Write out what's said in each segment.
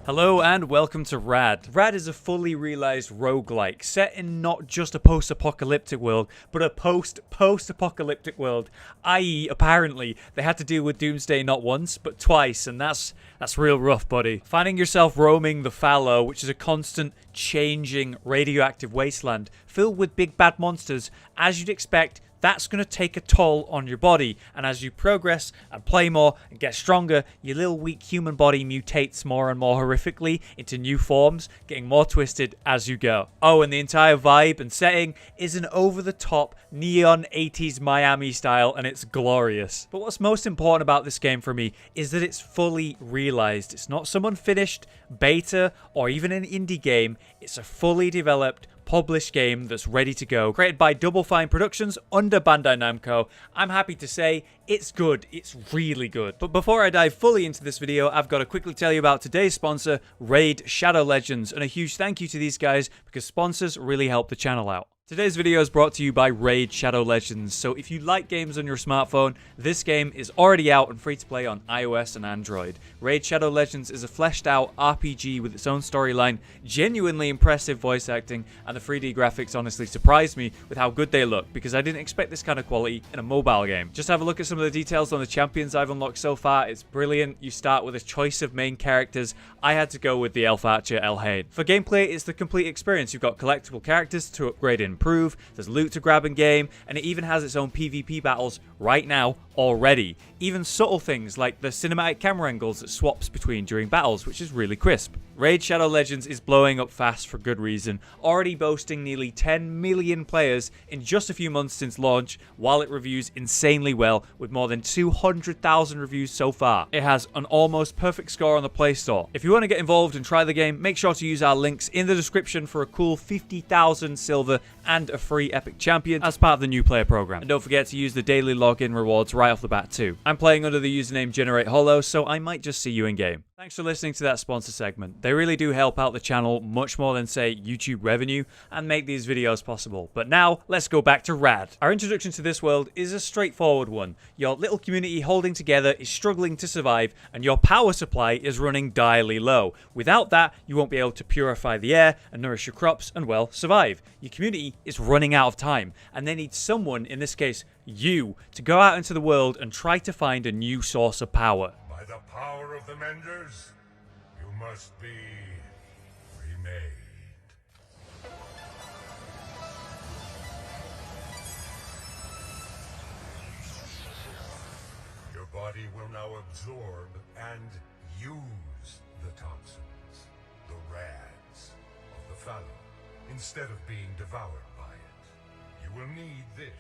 Hello and welcome to RAD. RAD is a fully realized roguelike set in not just a post-apocalyptic world, but a post-apocalyptic world, i.e. apparently they had to deal with Doomsday not once, but twice, and that's real rough, buddy. Finding yourself roaming the fallow, which is a constant changing radioactive wasteland filled with big bad monsters, as you'd expect, that's going to take a toll on your body, and as you progress and play more and get stronger, your little weak human body mutates more and more horrifically into new forms, getting more twisted as you go. Oh, and the entire vibe and setting is an over-the-top neon 80s Miami style, and it's glorious. But what's most important about this game for me is that it's fully realized. It's not some unfinished beta or even an indie game. It's a fully developed, published game that's ready to go, created by Double Fine Productions under Bandai Namco. I'm happy to say it's good. It's really good. But before I dive fully into this video, I've got to quickly tell you about today's sponsor, RAID Shadow Legends, and a huge thank you to these guys because sponsors really help the channel out. Today's video is brought to you by RAID Shadow Legends, so if you like games on your smartphone, this game is already out and free to play on iOS and Android. RAID Shadow Legends is a fleshed out RPG with its own storyline, genuinely impressive voice acting, and the 3D graphics honestly surprised me with how good they look, because I didn't expect this kind of quality in a mobile game. Just have a look at some of the details on the champions I've unlocked so far. It's brilliant. You start with a choice of main characters. I had to go with the elf archer Elhain. For gameplay, it's the complete experience. You've got collectible characters to upgrade and improve, there's loot to grab in game, and it even has its own PvP battles right now already. Even subtle things like the cinematic camera angles it swaps between during battles, which is really crisp. RAID Shadow Legends is blowing up fast for good reason, already boasting nearly 10 million players in just a few months since launch, while it reviews insanely well with more than 200,000 reviews so far. It has an almost perfect score on the Play Store. If you want to get involved and try the game, make sure to use our links in the description for a cool 50,000 silver and a free epic champion as part of the new player program. And don't forget to use the daily login rewards right off the bat too. I'm playing under the username Generate Hollow, so I might just see you in game. Thanks for listening to that sponsor segment. They really do help out the channel much more than, say, YouTube revenue and make these videos possible. But now, let's go back to RAD. Our introduction to this world is a straightforward one. Your little community holding together is struggling to survive, and your power supply is running direly low. Without that, you won't be able to purify the air and nourish your crops and, well, survive. Your community is running out of time, and they need someone, in this case, you, to go out into the world and try to find a new source of power. By the power of the Menders, you must be remade. Your body will now absorb and use the toxins, the RADs of the fallow, instead of being devoured by it. You will need this.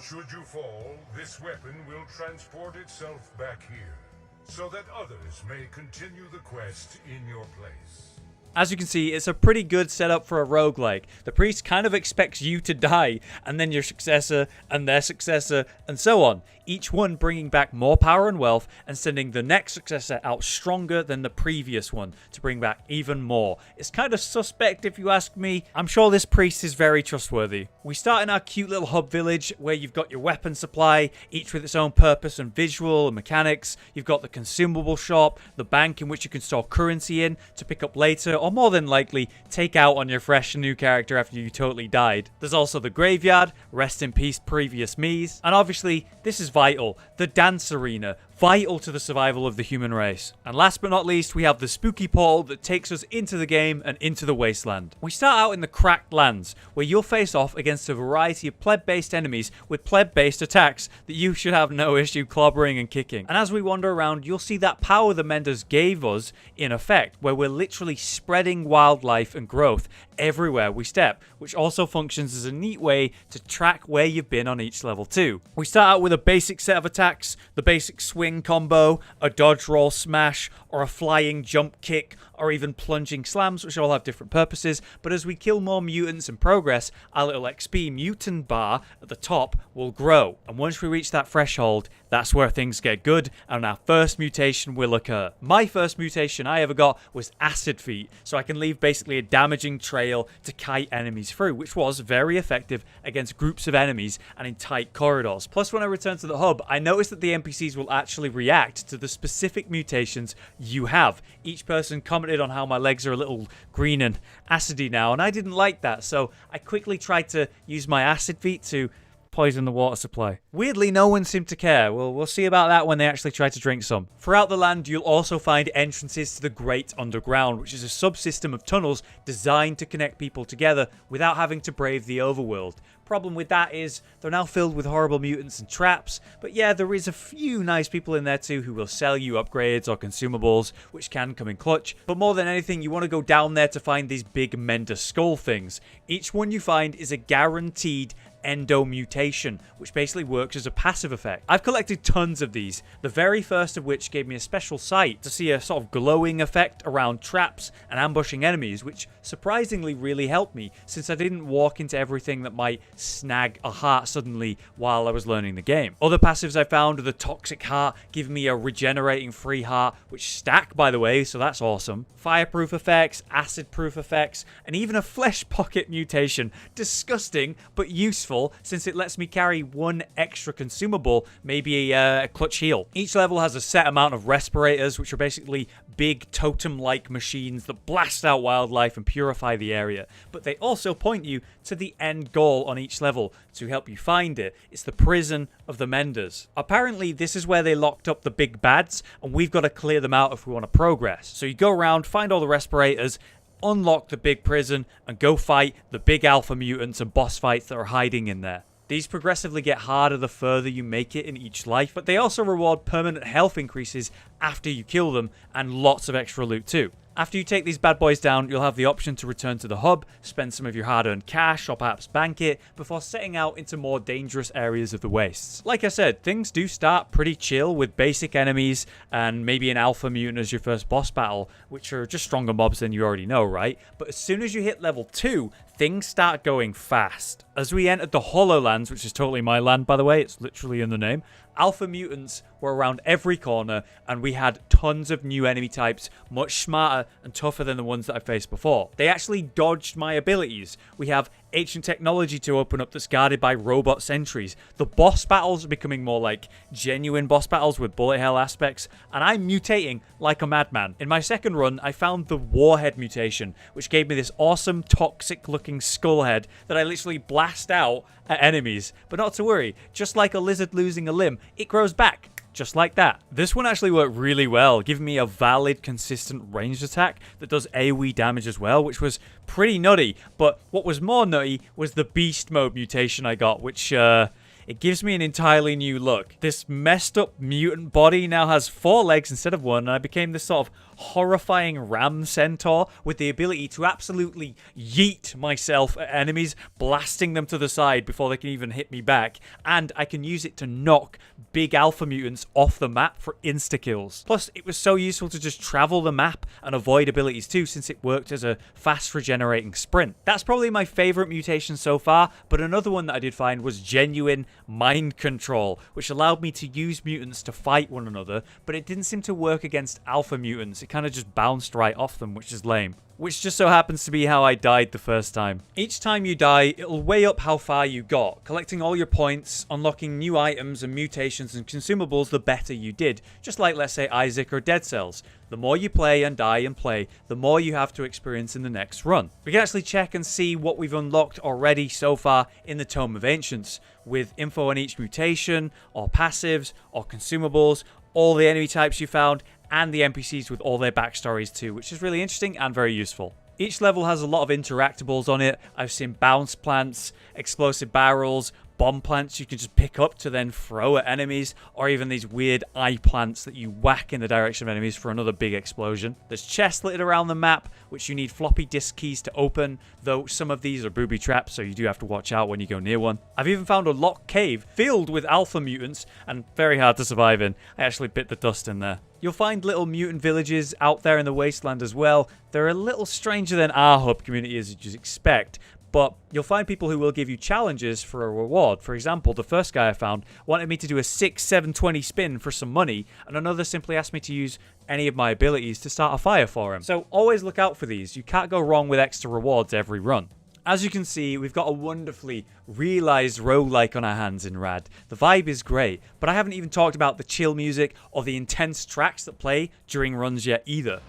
Should you fall, this weapon will transport itself back here, so that others may continue the quest in your place. As you can see, it's a pretty good setup for a roguelike. The priest kind of expects you to die, and then your successor, and their successor, and so on. Each one bringing back more power and wealth, and sending the next successor out stronger than the previous one to bring back even more. It's kind of suspect if you ask me. I'm sure this priest is very trustworthy. We start in our cute little hub village, where you've got your weapon supply, each with its own purpose and visual and mechanics. You've got the consumable shop, the bank in which you can store currency in to pick up later, or more than likely take out on your fresh new character after you totally died. There's also the graveyard, rest in peace previous me's, and obviously this is vital, the dance arena, vital to the survival of the human race. And last but not least, we have the spooky portal that takes us into the game and into the wasteland. We start out in the cracked lands, where you'll face off against a variety of pleb-based enemies with pleb-based attacks that you should have no issue clobbering and kicking. And as we wander around, you'll see that power the Menders gave us in effect, where we're literally spreading wildlife and growth everywhere we step, which also functions as a neat way to track where you've been on each level too. We start out with a basic set of attacks, the basic swing combo, a dodge roll smash, or a flying jump kick, or even plunging slams, which all have different purposes. But as we kill more mutants and progress, our little XP mutant bar at the top will grow. And once we reach that threshold, that's where things get good and our first mutation will occur. My first mutation I ever got was Acid Feet, so I can leave basically a damaging trail to kite enemies through, which was very effective against groups of enemies and in tight corridors. Plus, when I returned to the hub, I noticed that the NPCs will actually react to the specific mutations you have. Each person commented on how my legs are a little green and acidy now, and I didn't like that, so I quickly tried to use my Acid Feet to poison the water supply. Weirdly, no one seemed to care. Well, we'll see about that when they actually try to drink some. Throughout the land, you'll also find entrances to the Great Underground, which is a subsystem of tunnels designed to connect people together without having to brave the overworld. Problem with that is they're now filled with horrible mutants and traps, but yeah, there is a few nice people in there too who will sell you upgrades or consumables, which can come in clutch. But more than anything, you want to go down there to find these big Mender skull things. Each one you find is a guaranteed endo mutation, which basically works as a passive effect. I've collected tons of these, the very first of which gave me a special sight to see a sort of glowing effect around traps and ambushing enemies, which surprisingly really helped me since I didn't walk into everything that might snag a heart suddenly while I was learning the game. Other passives I found are the Toxic Heart, giving me a regenerating free heart, which stack by the way, so that's awesome. Fireproof effects, acid proof effects, and even a Flesh Pocket mutation. Disgusting, but useful since it lets me carry one extra consumable, maybe a clutch heal. Each level has a set amount of respirators, which are basically big totem-like machines that blast out wildlife and purify the area. But they also point you to the end goal on each level to help you find it. It's the prison of the Menders. Apparently, this is where they locked up the big bads, and we've got to clear them out if we want to progress. So you go around, find all the respirators, unlock the big prison, and go fight the big alpha mutants and boss fights that are hiding in there. These progressively get harder the further you make it in each life, but they also reward permanent health increases after you kill them, and lots of extra loot too. After you take these bad boys down, you'll have the option to return to the hub, spend some of your hard-earned cash, or perhaps bank it, before setting out into more dangerous areas of the wastes. Like I said, things do start pretty chill with basic enemies and maybe an alpha mutant as your first boss battle, which are just stronger mobs than you already know, right? But as soon as you hit level 2, things start going fast. As we entered the Hollowlands, which is totally my land by the way, it's literally in the name, alpha mutants were around every corner, and we had tons of new enemy types, much smarter and tougher than the ones that I faced before. They actually dodged my abilities. We have ancient technology to open up that's guarded by robot sentries. The boss battles are becoming more like genuine boss battles with bullet hell aspects, and I'm mutating like a madman. In my second run, I found the Warhead Mutation, which gave me this awesome toxic looking skull head that I literally blast out at enemies. But not to worry, just like a lizard losing a limb, it grows back. Just like that. This one actually worked really well, giving me a valid, consistent ranged attack that does AoE damage as well, which was pretty nutty. But what was more nutty was the Beast Mode mutation I got, which, it gives me an entirely new look. This messed up mutant body now has 4 legs instead of 1, and I became this sort of horrifying ram centaur with the ability to absolutely yeet myself at enemies, blasting them to the side before they can even hit me back. And I can use it to knock big alpha mutants off the map for insta-kills. Plus, it was so useful to just travel the map and avoid abilities too, since it worked as a fast regenerating sprint. That's probably my favorite mutation so far, but another one that I did find was genuine mind control, which allowed me to use mutants to fight one another, but it didn't seem to work against alpha mutants. It kind of just bounced right off them, which is lame. Which just so happens to be how I died the first time. Each time you die, it'll weigh up how far you got, collecting all your points, unlocking new items and mutations and consumables the better you did, just like let's say Isaac or Dead Cells. The more you play and die and play, the more you have to experience in the next run. We can actually check and see what we've unlocked already so far in the Tome of Ancients, with info on each mutation, or passives, or consumables, all the enemy types you found, and the NPCs with all their backstories too, which is really interesting and very useful. Each level has a lot of interactables on it. I've seen bounce plants, explosive barrels, bomb plants you can just pick up to then throw at enemies, or even these weird eye plants that you whack in the direction of enemies for another big explosion. There's chests littered around the map, which you need floppy disk keys to open, though some of these are booby traps, so you do have to watch out when you go near one. I've even found a locked cave filled with alpha mutants, and very hard to survive in. I actually bit the dust in there. You'll find little mutant villages out there in the wasteland as well. They're a little stranger than our hub community as you'd expect, but you'll find people who will give you challenges for a reward. For example, the first guy I found wanted me to do a 6-7-20 spin for some money, and another simply asked me to use any of my abilities to start a fire for him. So always look out for these. You can't go wrong with extra rewards every run. As you can see, we've got a wonderfully realized roguelike on our hands in RAD. The vibe is great, but I haven't even talked about the chill music or the intense tracks that play during runs yet either.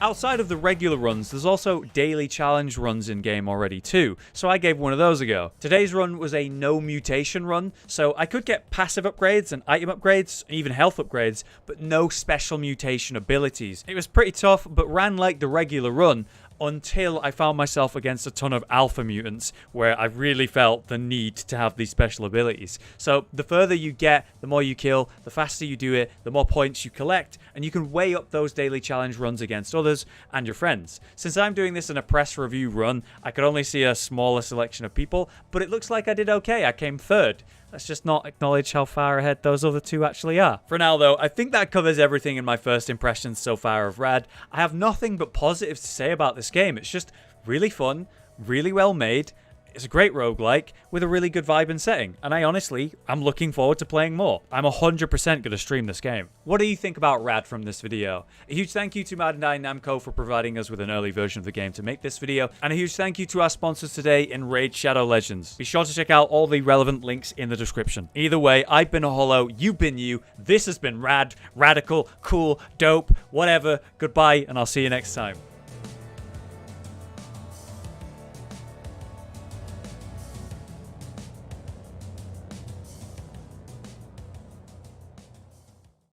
Outside of the regular runs, there's also daily challenge runs in-game already too, so I gave one of those a go. Today's run was a no mutation run, so I could get passive upgrades and item upgrades, and even health upgrades, but no special mutation abilities. It was pretty tough, but ran like the regular run, until I found myself against a ton of alpha mutants, where I really felt the need to have these special abilities. So the further you get, the more you kill, the faster you do it, the more points you collect, and you can weigh up those daily challenge runs against others and your friends. Since I'm doing this in a press review run, I could only see a smaller selection of people, but it looks like I did okay. I came third. Let's just not acknowledge how far ahead those other two actually are. For now though, I think that covers everything in my first impressions so far of RAD. I have nothing but positives to say about this game. It's just really fun, really well made. It's a great roguelike with a really good vibe and setting, and I'm looking forward to playing more. I'm 100% going to stream this game. What do you think about RAD from this video? A huge thank you to Bandai Namco for providing us with an early version of the game to make this video, and a huge thank you to our sponsors today in Raid Shadow Legends. Be sure to check out all the relevant links in the description. Either way, I've been a Hollow, you've been you, this has been RAD, radical, cool, dope, whatever. Goodbye, and I'll see you next time.